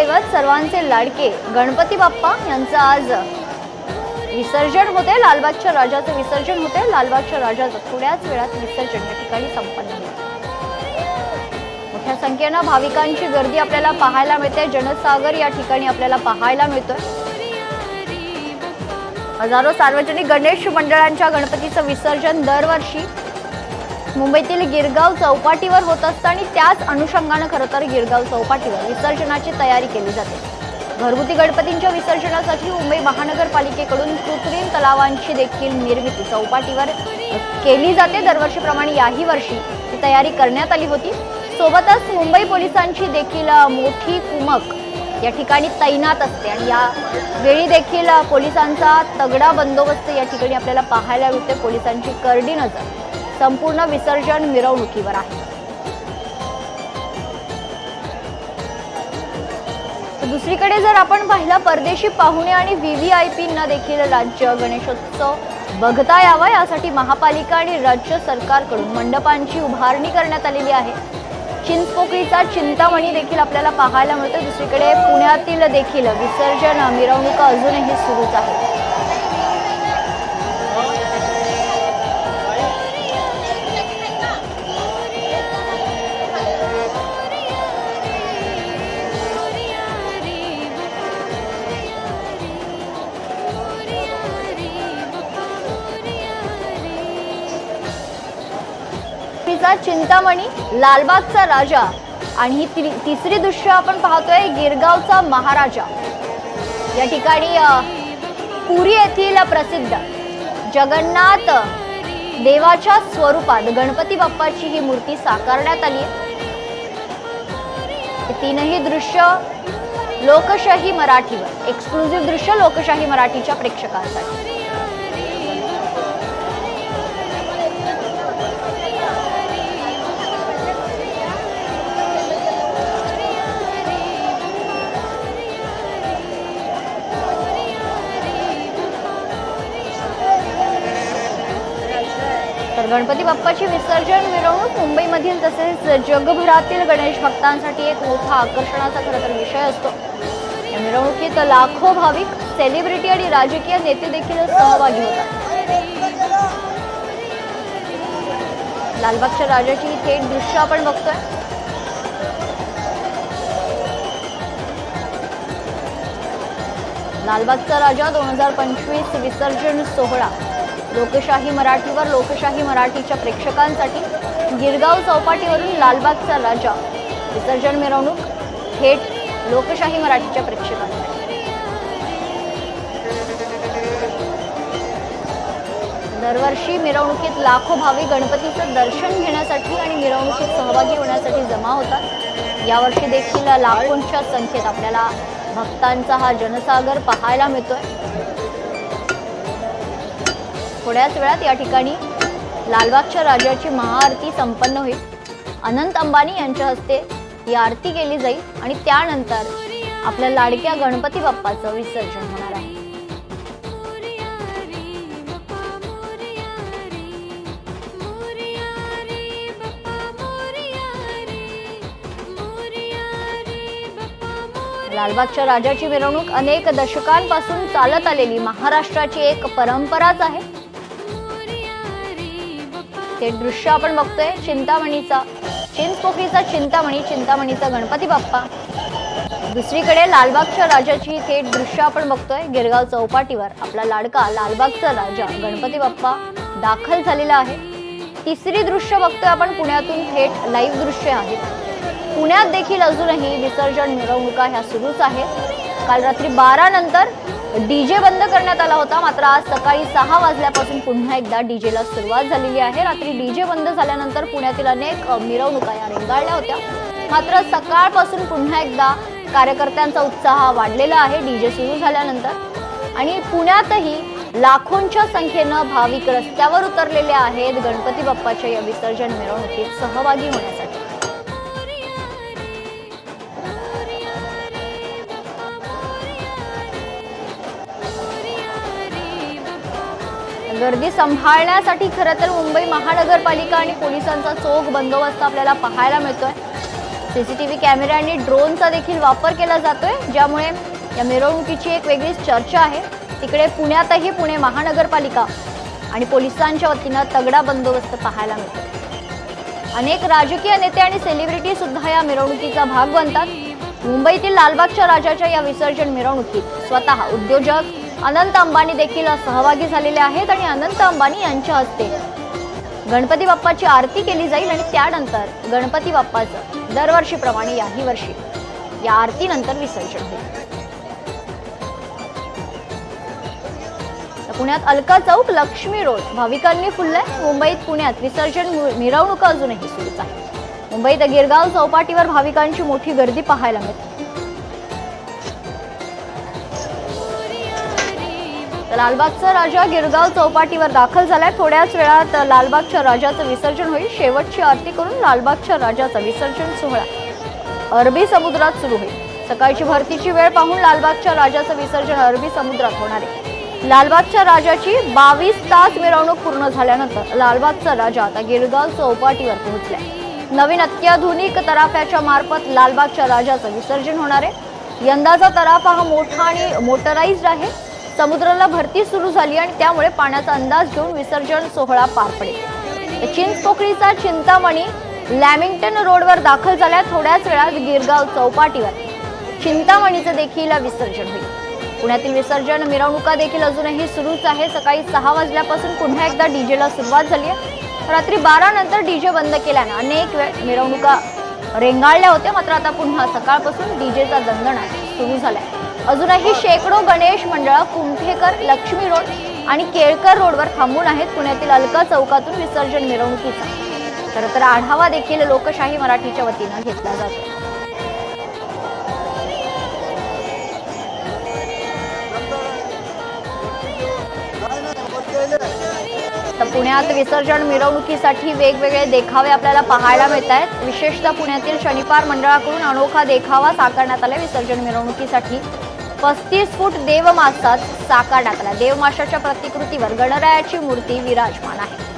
ग्रामदैवत सर्वांचे लाडके गणपती बाप्पा यांचं आज विसर्जन होते। लालबागच्या राजाचं विसर्जन होते। लालबागच्या राजाचं थोड्याच वेळात विसर्जन या ठिकाणी संपन्न होईल। मोठ्या संख्येनं भाविकांची गर्दी आपल्याला पाहायला मिळते। जनसागर या ठिकाणी आपल्याला पाहायला मिळतोय। हजारो सार्वजनिक गणेश मंडळांच्या गणपतीचं विसर्जन दरवर्षी मुंबईतील गिरगाव चौपाटीवर होत असतं आणि त्याच अनुषंगाने खरं तर गिरगाव चौपाटीवर विसर्जनाची तयारी केली जाते। घरगुती गणपतींच्या विसर्जनासाठी मुंबई महानगरपालिकेकडून कृत्रिम तलावांची देखील निर्मिती चौपाटीवर केली जाते। दरवर्षीप्रमाणे याही वर्षी ही तयारी करण्यात आली होती। सोबतच मुंबई पोलिसांची देखील मोठी कुमक या ठिकाणी तैनात असते आणि या वेळी देखील पोलिसांचा तगडा बंदोबस्त या ठिकाणी आपल्याला पाहायला मिळते। पोलिसांची करडी नजर संपूर्ण विसर्जन मिरवणुकीवर आहे। दुसरीकडे जर आपण पाहिलं परदेशी पाहुणे आणि व्हीव्हीआयपींना देखील राज्य गणेशोत्सव बघता यावा यासाठी महापालिका आणि राज्य सरकारकडून मंडपांची उभारणी करण्यात आलेली आहे। चिंचपोकळीचा चिंतामणी देखील आपल्याला पाहायला मिळतो। दुसरीकडे पुण्यातील देखील विसर्जन मिरवणुका अजूनही सुरूच आहे। चिंतामणी, लालबागचा राजा आणि ही तिसरी दृश्य आपण पाहतोय गिरगावचा महाराजा। या ठिकाणी पुरी येथील प्रसिद्ध जगन्नाथ देवाच्या स्वरूपात गणपती बाप्पाची ही मूर्ती साकारण्यात आली आहे। तीनही दृश्य लोकशाही मराठीवर एक्सक्लुझिव्ह दृश्य लोकशाही मराठीच्या प्रेक्षकांसाठी। तर गणपती बाप्पाची विसर्जन मिरवणूक मुंबईमधील तसेच जगभरातील गणेश भक्तांसाठी एक मोठा आकर्षणाचा खरं तर विषय असतो। या मिरवणुकीत लाखो भाविक, सेलिब्रिटी आणि राजकीय नेते देखील सहभागी होतात। लालबागच्या राजाची थेट दृश्य आपण बघतोय। लालबागचा राजा 2025 विसर्जन सोहळा लोकशाही मराठीवर लोकशाही मराठीच्या प्रेक्षकांसाठी गिरगाव चौपाटीवरून लालबागचा राजा विसर्जन मिरवणूक थेट लोकशाही मराठीच्या प्रेक्षकांसाठी। दरवर्षी मिरवणुकीत लाखो भाविक गणपतीचं दर्शन घेण्यासाठी आणि मिरवणुकीत सहभागी होण्यासाठी जमा होतात। यावर्षी देखील लाखोंच्या संख्येत आपल्याला भक्तांचा हा जनसागर पाहायला मिळतोय। थोड्याच वेळात या ठिकाणी लालबागच्या राजाची महाआरती संपन्न होईल। अनंत अंबानी यांच्या हस्ते ही आरती केली जाईल आणि त्यानंतर आपल्या लाडक्या गणपती बाप्पाचं विसर्जन होणार आहे। लालबागच्या राजाची मिरवणूक अनेक दशकांपासून चालत आलेली महाराष्ट्राची एक परंपराच आहे। ते दृश्य आपण बघतोय चिंतामणीचा चिंचपोकळीचा चिंतामणीचा गणपती बाप्पा। दुसरीकडे लालबागच्या राजाची थेट दृश्य आपण बघतोय। गिरगाव चौपाटीवर आपला लाडका लालबागचा राजा गणपती बाप्पा दाखल झालेला आहे। तिसरी दृश्य बघतोय आपण पुण्यातून थेट लाईव्ह दृश्य आहे। पुण्यात देखील अजूनही विसर्जन मिरवणुका ह्या सुरूच आहेत। काल रात्री 12 नंतर डीजे बंद करण्यात आला होता, मात्र आज सकाळी 6 वाजल्यापासून पुन्हा एकदा डीजेला सुरुवात झालेली आहे। रात्री डीजे बंद झाल्यानंतर पुण्यातील अनेक मिरवणुका या रेंगाळल्या होत्या, मात्र सकाळपासून पुन्हा एकदा कार्यकर्त्यांचा उत्साह वाढलेला आहे डीजे सुरू झाल्यानंतर। आणि पुण्यातही लाखोंच्या संख्येनं भाविक रस्त्यावर उतरलेले आहेत गणपती बाप्पाच्या या विसर्जन मिरवणुकीत सहभागी होण्यासाठी। गर्दी सांभाळण्यासाठी खरं तर मुंबई महानगरपालिका आणि पोलिसांचा चोख बंदोबस्त आपल्याला पाहायला मिळतोय। सीसीटीव्ही कॅमेरे आणि ड्रोनचा देखील वापर केला जातोय, ज्यामुळे या मिरवणुकीची एक वेगळीच चर्चा आहे. तिकडे पुण्यातही पुणे महानगरपालिका आणि पोलिसांच्या वतीनं तगडा बंदोबस्त पाहायला मिळतो. अनेक राजकीय नेते आणि सेलिब्रिटी सुद्धा या मिरवणुकीचा भाग बनतात. मुंबईतील लालबागच्या राजाच्या या विसर्जन मिरवणुकीत स्वतः उद्योजक अनंत अंबानी देखील सहभागी झालेले आहेत आणि अनंत अंबानी यांच्या हस्ते गणपती बाप्पाची आरती केली जाईल आणि त्यानंतर गणपती बाप्पाचं दरवर्षीप्रमाणे याही वर्षी या आरतीनंतर विसर्जन होईल. पुण्यात अलका चौक, लक्ष्मी रोड भाविकांनी फुललाय. मुंबईत पुण्यात विसर्जन मिरवणुका अजूनही सुरूच आहे. मुंबईत गिरगाव चौपाटीवर भाविकांची मोठी गर्दी पाहायला मिळते. लालबागचा राजा गिरगाव चौपाटीवर दाखल झालाय. थोड्याच वेळात लालबागच्या राजाचं विसर्जन होईल. शेवटची आरती करून लालबागच्या राजाचा विसर्जन सोहळा अरबी समुद्रात सुरू होईल. सकाळची भरतीची वेळ पाहून लालबागच्या राजाचं विसर्जन अरबी समुद्रात होणार आहे. लालबागच्या राजाची 22 तास मिरवणूक पूर्ण झाल्यानंतर लालबागचा राजा आता गिरगाव चौपाटीवर पोहोचलाय. नवीन अत्याधुनिक तराफ्याच्या मार्फत लालबागच्या राजाचं विसर्जन होणार आहे. यंदाचा तराफा हा मोठा आणि मोटराइज्ड आहे. समुद्राला भरती सुरू झाली आणि त्यामुळे पाण्याचा अंदाज घेऊन विसर्जन सोहळा पार पडेल. चिंचपोकळीचा चिंतामणी लॅमिंग्टन रोडवर दाखल झाल्या. थोड्याच वेळात गिरगाव चौपाटीवर चिंतामणीचं देखील विसर्जन होईल. पुण्यातील विसर्जन मिरवणुका देखील अजूनही सुरूच आहे. सकाळी 6 वाजल्यापासून पुन्हा एकदा डीजेला सुरुवात झाली आहे. रात्री 12 नंतर डीजे बंद केल्याने अनेक वेळ मिरवणुका रेंगाळल्या होत्या. मात्र आता पुन्हा सकाळपासून डीजेचा दणदणा सुरू झालाय. अजूनही शेकडो गणेश मंडळ कुमठेकर, लक्ष्मी रोड आणि केळकर रोडवर थांबून आहेत. पुण्यातील अलका चौकातून विसर्जन मिरवणुकीचा खरं तर आढावा देखील लोकशाही मराठीच्या वतीनं घेतला जातो. तर पुण्यात विसर्जन मिरवणुकीसाठी वेगवेगळे देखावे आपल्याला पाहायला मिळत आहेत. विशेषतः पुण्यातील शनिपार मंडळाकडून अनोखा देखावा साकारण्यात आला. विसर्जन मिरवणुकीसाठी 35 फूट देवमासात साकारण्यात आला. देवमाशाच्या प्रतिकृतीवर गणरायाची मूर्ती विराजमान आहे.